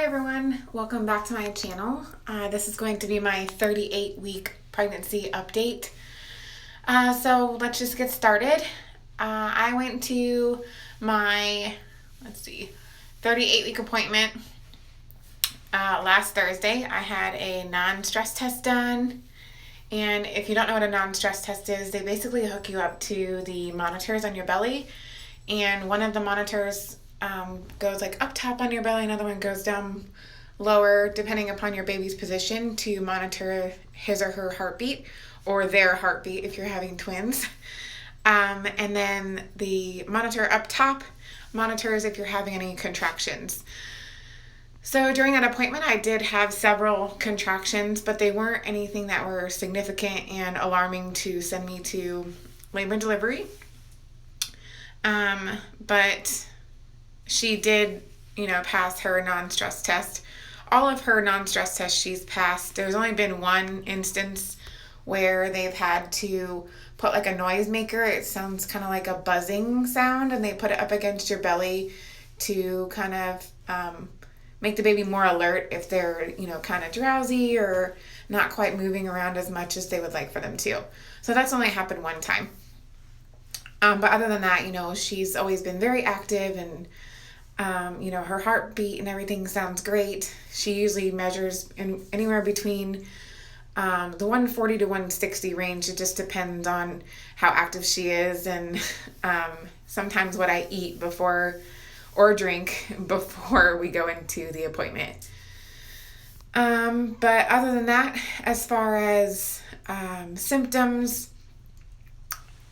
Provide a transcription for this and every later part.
Hi everyone, welcome back to my channel. This is going to be my 38-week pregnancy update. So let's just get started. I went to my, 38-week appointment last Thursday. I had a non-stress test done. And if you don't know what a non-stress test is, they basically hook you up to the monitors on your belly. And one of the monitors goes like up top on your belly, another one goes down lower depending upon your baby's position to monitor his or her heartbeat, or their heartbeat if you're having twins. And then the monitor up top monitors if you're having any contractions. So during that appointment, I did have several contractions, but they weren't anything that were significant and alarming to send me to labor and delivery. But she did, pass her non-stress test. All of her non-stress tests she's passed. There's only been one instance where they've had to put like a noisemaker. It sounds kind of like a buzzing sound, and they put it up against your belly to kind of make the baby more alert if they're, kind of drowsy or not quite moving around as much as they would like for them to. So that's only happened one time. But other than that, she's always been very active, and her heartbeat and everything sounds great. She usually measures in anywhere between the 140 to 160 range. It just depends on how active she is, and sometimes what I eat before or drink before we go into the appointment. But other than that, as far as symptoms,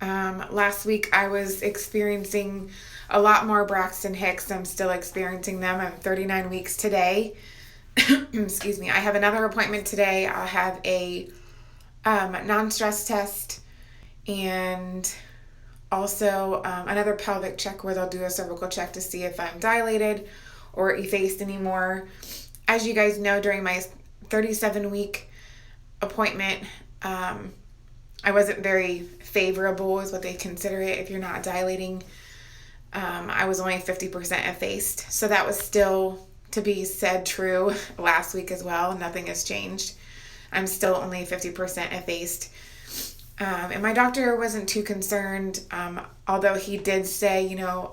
last week I was experiencing a lot more Braxton Hicks. I'm still experiencing them. I'm 39 weeks today. Excuse me. I have another appointment today. I'll have a non-stress test and also another pelvic check where they'll do a cervical check to see if I'm dilated or effaced anymore. As you guys know, during my 37-week appointment, I wasn't very favorable is what they consider it if you're not dilating. I was only 50% effaced. So that was still to be said true last week as well. Nothing has changed. I'm still only 50% effaced. And my doctor wasn't too concerned, although he did say,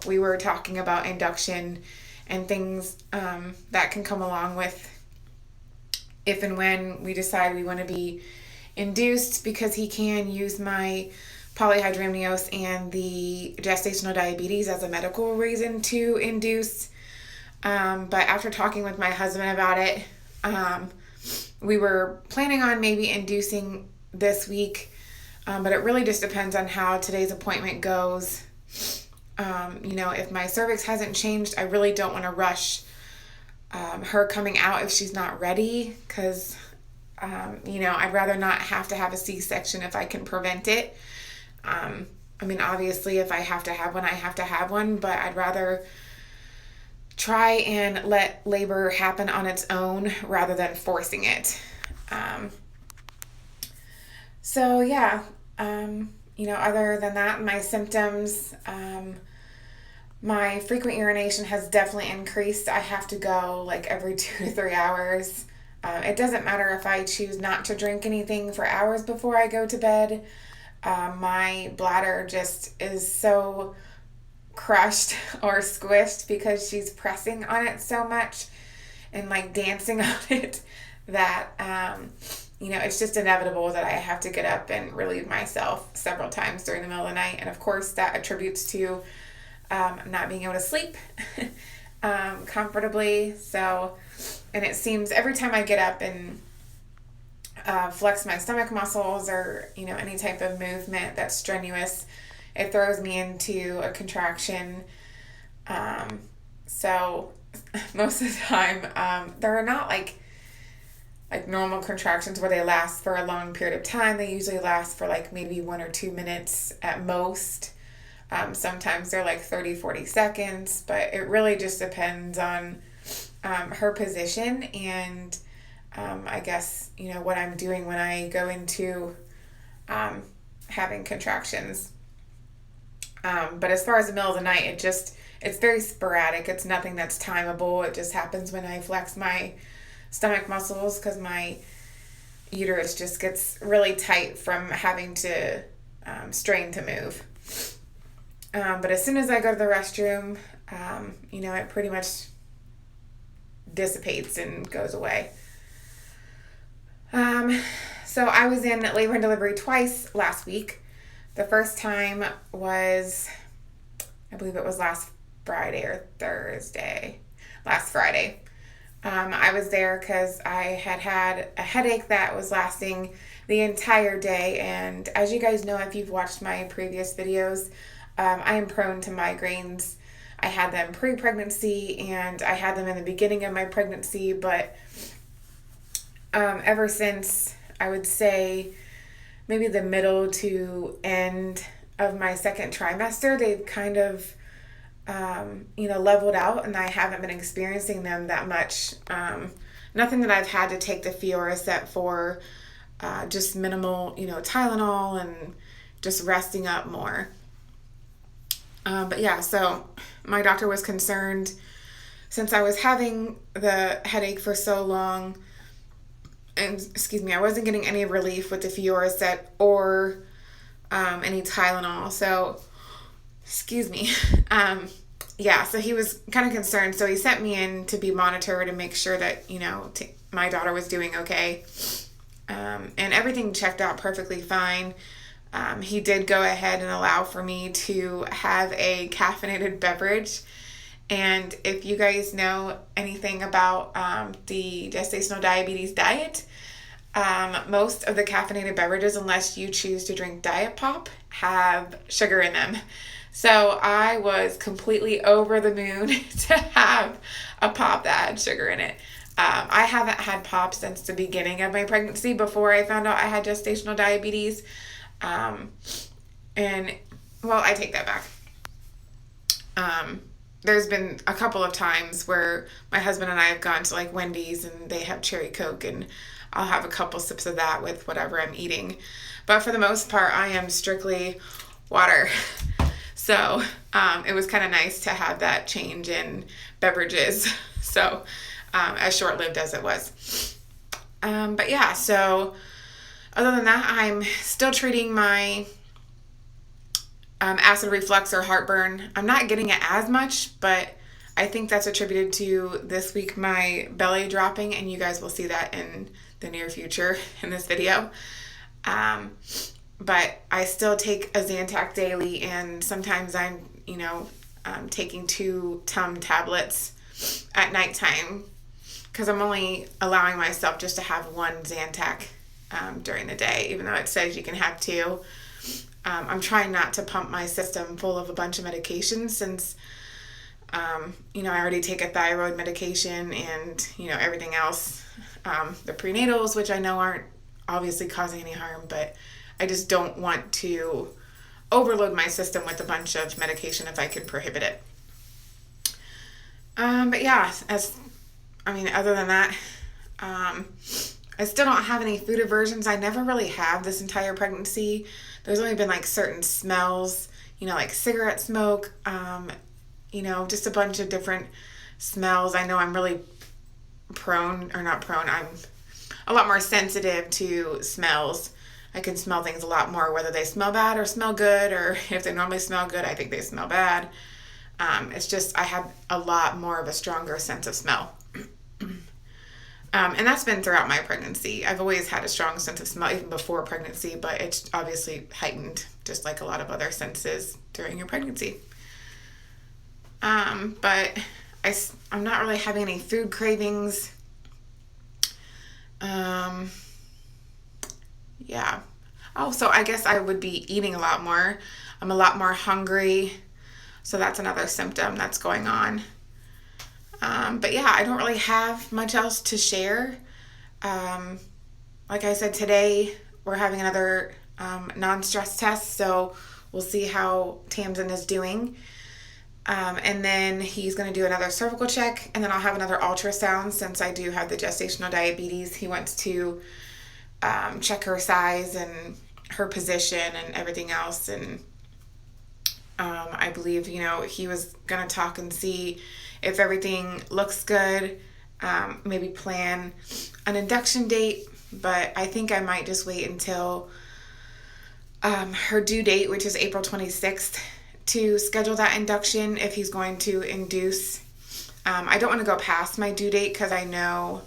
we were talking about induction and things that can come along with if and when we decide we want to be induced, because he can use my polyhydramnios and the gestational diabetes as a medical reason to induce. But after talking with my husband about it, we were planning on maybe inducing this week, but it really just depends on how today's appointment goes. If my cervix hasn't changed, I really don't want to rush her coming out if she's not ready, because I'd rather not have to have a C-section if I can prevent it. Obviously, if I have to have one, I have to have one, but I'd rather try and let labor happen on its own rather than forcing it. Other than that, my symptoms, my frequent urination has definitely increased. I have to go like every 2 to 3 hours. It doesn't matter if I choose not to drink anything for hours before I go to bed. My bladder just is so crushed or squished because she's pressing on it so much and like dancing on it that, it's just inevitable that I have to get up and relieve myself several times during the middle of the night. And of course that attributes to not being able to sleep comfortably. And it seems every time I get up and flex my stomach muscles or, any type of movement that's strenuous, it throws me into a contraction. So most of the time, there are not like normal contractions where they last for a long period of time. They usually last for like maybe 1 or 2 minutes at most. Sometimes they're like 30, 40 seconds, but it really just depends on her position and I guess, what I'm doing when I go into having contractions. But as far as the middle of the night, it's very sporadic. It's nothing that's timeable. It just happens when I flex my stomach muscles because my uterus just gets really tight from having to strain to move. But as soon as I go to the restroom, it pretty much dissipates and goes away. So I was in labor and delivery twice last week. The first time was, I believe it was last Friday or Thursday. Last Friday. I was there because I had a headache that was lasting the entire day. And as you guys know, if you've watched my previous videos, I am prone to migraines. I had them pre-pregnancy and I had them in the beginning of my pregnancy, but ever since, I would say, maybe the middle to end of my second trimester, they've kind of, leveled out, and I haven't been experiencing them that much. Nothing that I've had to take the Fioricet for, just minimal, Tylenol and just resting up more. But yeah, so my doctor was concerned since I was having the headache for so long, and I wasn't getting any relief with the Fioricet or any Tylenol. So, so he was kind of concerned. So he sent me in to be monitored and make sure that, my daughter was doing okay. And everything checked out perfectly fine. He did go ahead and allow for me to have a caffeinated beverage. And if you guys know anything about the gestational diabetes diet, most of the caffeinated beverages, unless you choose to drink Diet Pop, have sugar in them. So I was completely over the moon to have a pop that had sugar in it. I haven't had pop since the beginning of my pregnancy, before I found out I had gestational diabetes. I take that back. There's been a couple of times where my husband and I have gone to like Wendy's and they have cherry Coke, and I'll have a couple sips of that with whatever I'm eating. But for the most part, I am strictly water. So it was kind of nice to have that change in beverages. So as short-lived as it was. But yeah, so other than that, I'm still treating my acid reflux or heartburn. I'm not getting it as much, but I think that's attributed to this week my belly dropping, and you guys will see that in the near future in this video. But I still take a Zantac daily, and sometimes I'm, taking 2 TUM tablets at nighttime because I'm only allowing myself just to have 1 Zantac during the day, even though it says you can have 2. I'm trying not to pump my system full of a bunch of medications since, I already take a thyroid medication and, everything else. The prenatals, which I know aren't obviously causing any harm, but I just don't want to overload my system with a bunch of medication if I can prohibit it. But yeah, other than that, I still don't have any food aversions. I never really have this entire pregnancy. There's only been like certain smells, like cigarette smoke, just a bunch of different smells. I know I'm really I'm a lot more sensitive to smells. I can smell things a lot more, whether they smell bad or smell good, or if they normally smell good, I think they smell bad. It's just I have a lot more of a stronger sense of smell. And that's been throughout my pregnancy. I've always had a strong sense of smell, even before pregnancy, but it's obviously heightened, just like a lot of other senses during your pregnancy. But I'm not really having any food cravings. Yeah. Oh, so I guess I would be eating a lot more. I'm a lot more hungry. So that's another symptom that's going on. But yeah, I don't really have much else to share. Like I said, today we're having another non-stress test, so we'll see how Tamsin is doing. And then he's going to do another cervical check, and then I'll have another ultrasound since I do have the gestational diabetes. He wants to check her size and her position and everything else, and I believe, he was going to talk and see if everything looks good, maybe plan an induction date, but I think I might just wait until her due date, which is April 26th, to schedule that induction if he's going to induce. I don't want to go past my due date because I know,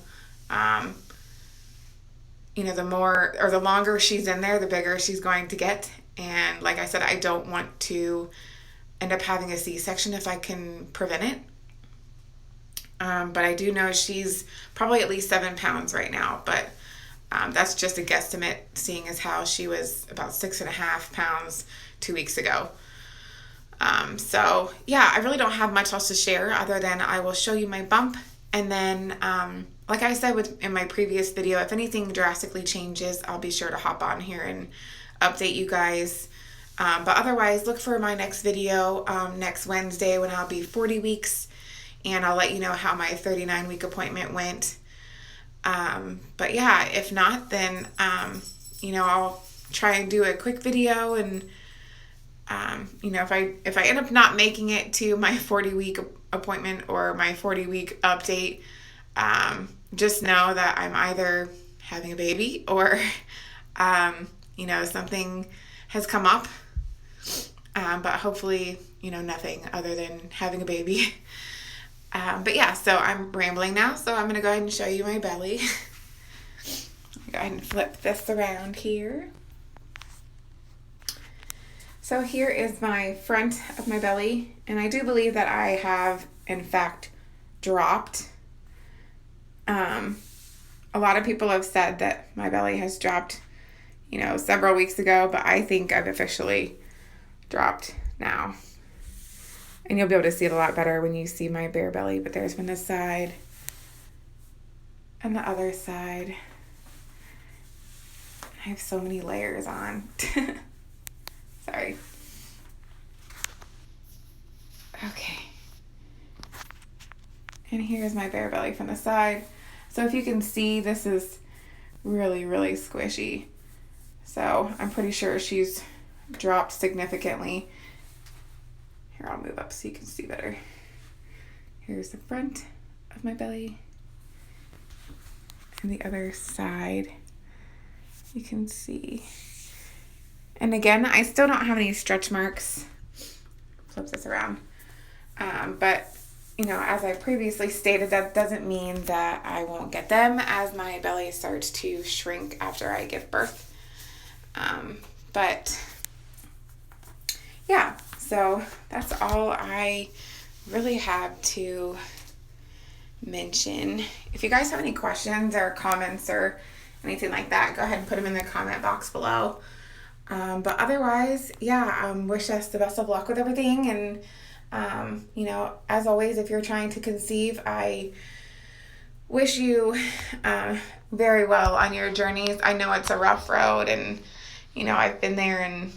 the longer she's in there, the bigger she's going to get. And like I said, I don't want to end up having a C-section if I can prevent it. But I do know she's probably at least 7 pounds right now, but that's just a guesstimate, seeing as how she was about 6.5 pounds 2 weeks ago. So yeah, I really don't have much else to share other than I will show you my bump. And then, like I said in my previous video, if anything drastically changes, I'll be sure to hop on here and update you guys. But otherwise, look for my next video next Wednesday when I'll be 40 weeks. And I'll let you know how my 39-week appointment went. But yeah, if not, then, I'll try and do a quick video. And, if I end up not making it to my 40-week appointment or my 40-week update, just know that I'm either having a baby or, something has come up. But hopefully, nothing other than having a baby. But yeah, so I'm rambling now, so I'm going to go ahead and show you my belly. Go ahead and flip this around here. So here is my front of my belly, and I do believe that I have, in fact, dropped. A lot of people have said that my belly has dropped, several weeks ago, but I think I've officially dropped now. And you'll be able to see it a lot better when you see my bare belly. But there's from this side and the other side. I have so many layers on. Sorry. Okay. And here's my bare belly from the side. So if you can see, this is really, really squishy. So I'm pretty sure she's dropped significantly. Here, I'll move up so you can see better. Here's the front of my belly. And the other side, you can see. And again, I still don't have any stretch marks. Flip this around. But, as I previously stated, that doesn't mean that I won't get them as my belly starts to shrink after I give birth. But, yeah. So that's all I really have to mention. If you guys have any questions or comments or anything like that, go ahead and put them in the comment box below. But otherwise, yeah, wish us the best of luck with everything. And, as always, if you're trying to conceive, I wish you very well on your journeys. I know it's a rough road, and, I've been there, and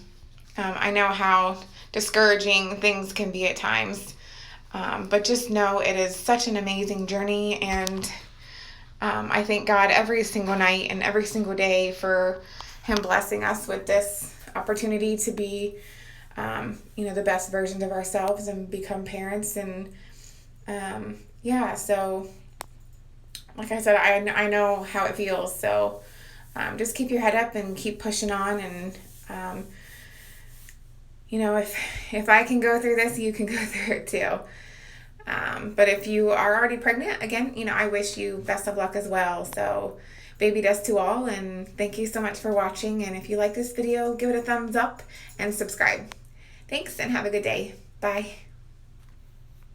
I know how discouraging things can be at times, but just know it is such an amazing journey, and I thank God every single night and every single day for Him blessing us with this opportunity to be the best versions of ourselves and become parents. And so like I said, I know how it feels, so just keep your head up and keep pushing on. And if I can go through this, you can go through it too. But if you are already pregnant, again, I wish you best of luck as well. So baby dust to all, and thank you so much for watching. And if you like this video, give it a thumbs up and subscribe. Thanks, and have a good day. Bye.